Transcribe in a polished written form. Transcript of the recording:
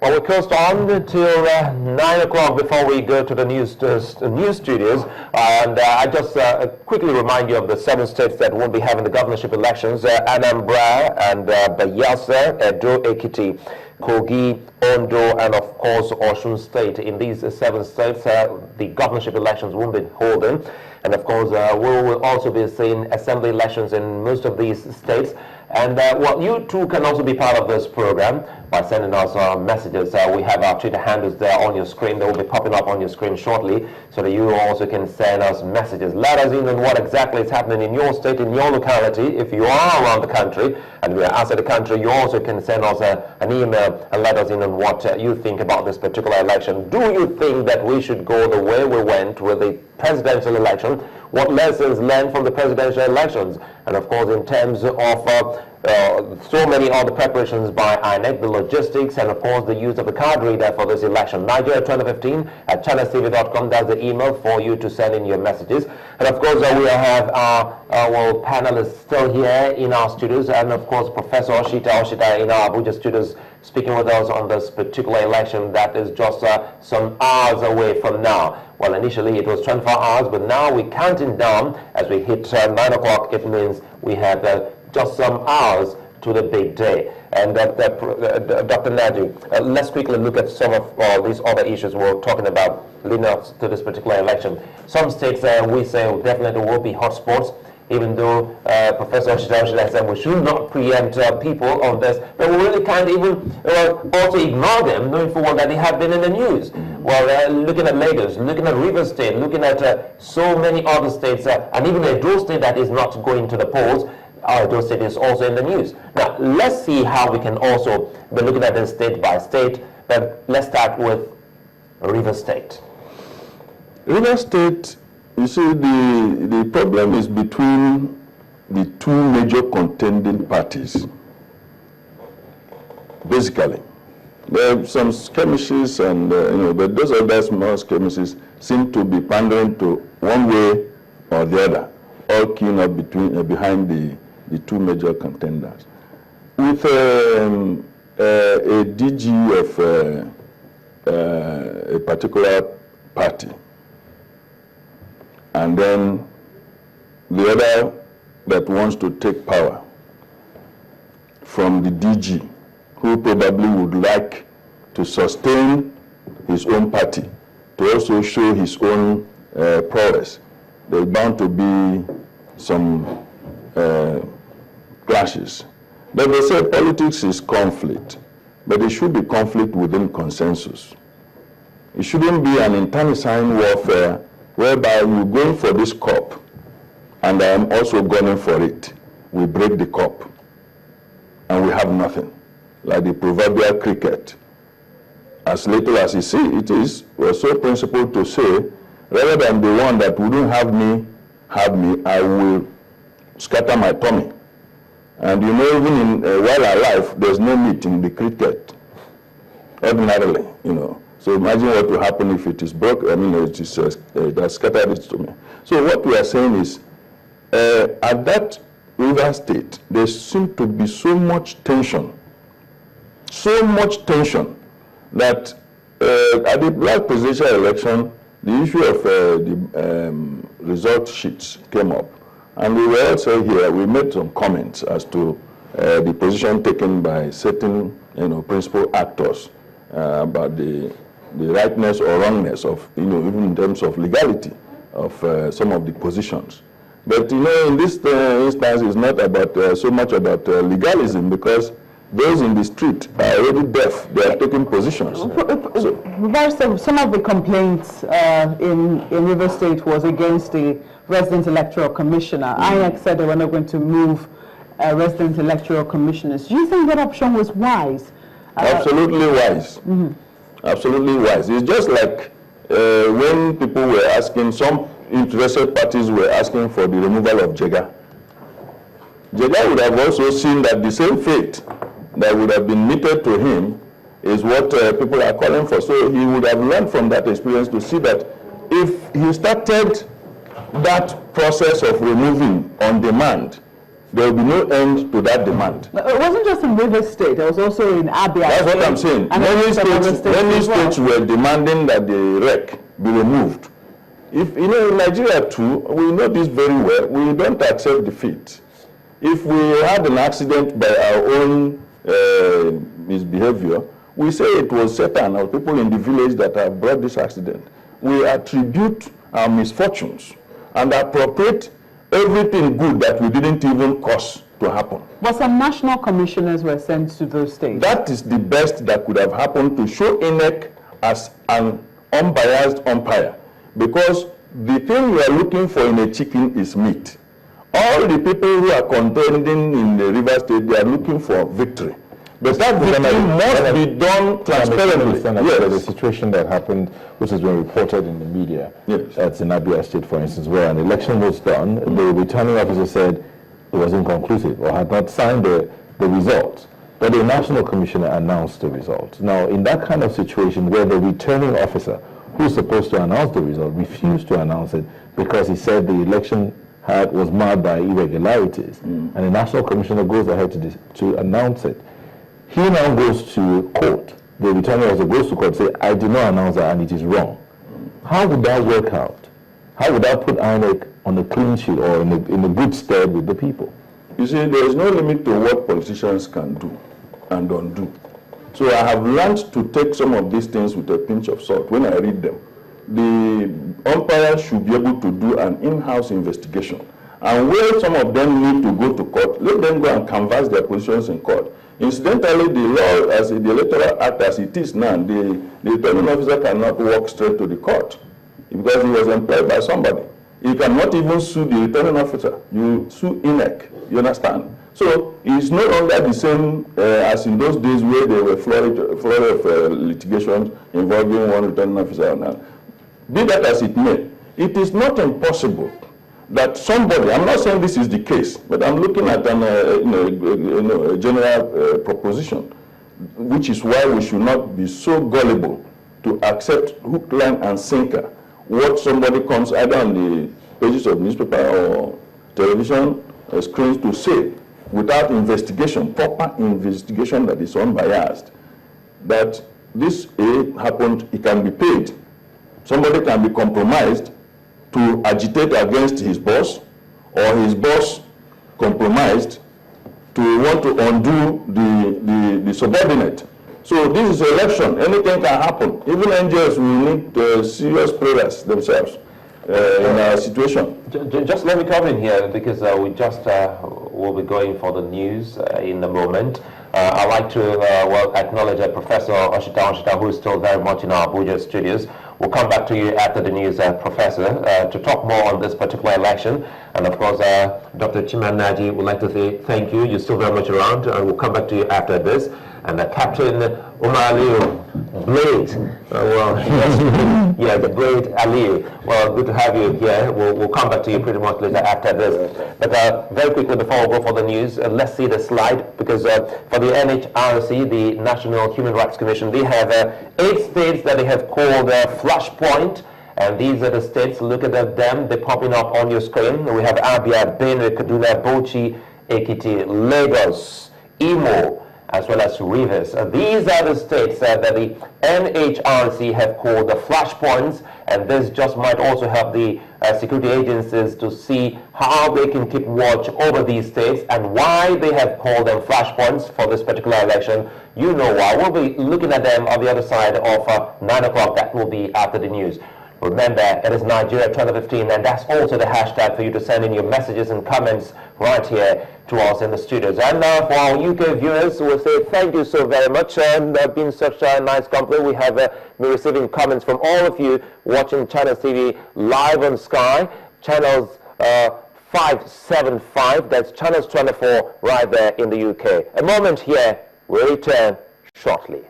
Well, we coast on till 9 o'clock before we go to the news studios. And I just quickly remind you of the 7 states that won't be having the governorship elections. Anambra and Bayelsa, Edo, Ekiti, Kogi, Ondo, and of course Osun State. In these 7 states, the governorship elections won't be holding. And of course, we will also be seeing assembly elections in most of these states. And well, you too can also be part of this program by sending us messages. We have our Twitter handles there on your screen. They will be popping up on your screen shortly, so that you also can send us messages. Let us in on what exactly is happening in your state, in your locality. If you are around the country and we are outside the country, you also can send us an email and let us in on what you think about this particular election. Do you think that we should go the way we went with the presidential election? What lessons learned from the presidential elections? And of course, in terms of so many other preparations by INEC, the logistics, and of course the use of the card reader for this election. Nigeria2015 at channelstv.com. That's the email for you to send in your messages. And of course, we have our panelists still here in our studios, and of course Professor Oshita Oshita in our Abuja studios, speaking with us on this particular election that is just some hours away from now. Well, initially it was 24 hours, but now we're counting down. As we hit 9 o'clock, it means we have just some hours to the big day. And Dr. Nadu, let's quickly look at some of these other issues we're talking about leading up to this particular election. Some states we say definitely will be hotspots, even though Professor Oshita said we should not preempt people on this, but we really can't even also ignore them, knowing for one that they have been in the news. Well, looking at Lagos, looking at River State, looking at so many other states, and even Edo State that is not going to the polls, Edo State is also in the news. Now, let's see how we can also be looking at this state by state, but let's start with River State. River State, you see, the problem is between the 2 major contending parties. Basically, there are some skirmishes, and but those other small skirmishes seem to be pandering to one way or the other, all queuing up behind the 2 major contenders. With a DG of a particular party, and then the other that wants to take power from the DG, who probably would like to sustain his own party, to also show his own prowess. There's bound to be some clashes. But they say politics is conflict, but it should be conflict within consensus. It shouldn't be an internecine warfare whereby you're going for this cup and I am also going for it. We break the cup and we have nothing. Like the proverbial cricket. As little as you see it is, we're so principled to say, rather than the one that wouldn't have me, I will scatter my tummy. And you know, even in while alive, there's no meat in the cricket, ordinarily, So imagine what will happen if it is broke. I mean, it is that scattered it to me. So what we are saying is, at that River State, there seemed to be so much tension that at the last presidential election, the issue of the result sheets came up. And we were also here, we made some comments as to the position taken by certain principal actors about the rightness or wrongness of, even in terms of legality of some of the positions. But, in this instance, it's not about so much about legalism, because those in the street are already deaf. They are taking positions. Some of the complaints in River State was against the resident electoral commissioner. INEC said they were not going to move resident electoral commissioners. Do you think that option was wise? Absolutely wise. Absolutely wise. It's just like when people were asking, some interested parties were asking for the removal of Jega. Jega would have also seen that the same fate that would have been meted to him is what people are calling for. So he would have learned from that experience to see that if he started that process of removing on demand, there will be no end to that demand. It wasn't just in Rivers State, it was also in Abia. That's what I'm saying. Many states were demanding that the wreck be removed. If, you know, in Nigeria too, we know this very well, we don't accept defeat. If we had an accident by our own misbehavior, we say it was Satan or people in the village that have brought this accident. We attribute our misfortunes and appropriate everything good that we didn't even cause to happen. But some national commissioners were sent to those states. That is the best that could have happened to show INEC as an unbiased umpire. Because the thing you are looking for in a chicken is meat. All the people who are contending in the River State, they are looking for victory. But that victory must be done transparently. Yes. There's a situation that happened, which has been reported in the media. Yes. That's in Abia State, for instance, where an election was done. The returning officer said it was inconclusive or had not signed the results. But the national commissioner announced the results. Now, in that kind of situation where the returning officer, who's supposed to announce the result, refused to announce it because he said the election was marred by irregularities, and the national commissioner goes ahead to announce it. He now goes to court. The returning officer goes to court and says, I did not announce that and it is wrong. How would that work out? How would that put INEC on a clean sheet or in a good stead with the people? You see, there is no limit to what politicians can do and don't do. So I have learned to take some of these things with a pinch of salt when I read them. The umpire should be able to do an in-house investigation. And where some of them need to go to court, let them go and canvass their positions in court. Incidentally, the law, as the Electoral Act as it is now, the returning officer cannot walk straight to the court because he was employed by somebody. You cannot even sue the returning officer. You sue INEC, you understand? So it's no longer the same as in those days where there were flurry of litigations involving one returning officer or another. Be that as it may, it is not impossible that somebody, I'm not saying this is the case, but I'm looking at a general proposition, which is why we should not be so gullible to accept hook, line, and sinker what somebody comes either on the pages of newspaper or television screens to say without investigation, proper investigation that is unbiased, that this happened, it can be paid. Somebody can be compromised to agitate against his boss, or his boss compromised to want to undo the subordinate. So this is election, anything can happen. Even angels will need serious prayers themselves in our situation. Just let me come in here because we just will be going for the news in a moment. I'd like to acknowledge Professor Oshita Oshita, who is still very much in our Abuja studios. We'll come back to you after the news, Professor, to talk more on this particular election. And of course, Dr. Chimanaji would like to say thank you. You're still very much around, and we'll come back to you after this. And Captain Umar Aliyu, Blade, the Blade Aliyu. Well, good to have you here. We'll come back to you pretty much later after this. But very quickly before we go for the news, let's see the slide, because for the NHRC, the National Human Rights Commission, they have 8 states that they have called Flashpoint. And these are the states, look at them, they're popping up on your screen. We have Abia, Benue, Kaduna, Bauchi, Ekiti, Lagos, Imo, as well as Rivers. These are the states that the NHRC have called the flashpoints, and this just might also help the security agencies to see how they can keep watch over these states and why they have called them flashpoints for this particular election. You know why. We'll be looking at them on the other side of 9 o'clock. That will be after the news. Remember, it is Nigeria2015, and that's also the hashtag for you to send in your messages and comments right here to us in the studios. And now for our UK viewers, we'll say thank you so very much, and been such a nice company. We have been receiving comments from all of you watching Channels TV live on Sky, channels 575, that's channels 24 right there in the UK. A moment here, we'll return shortly.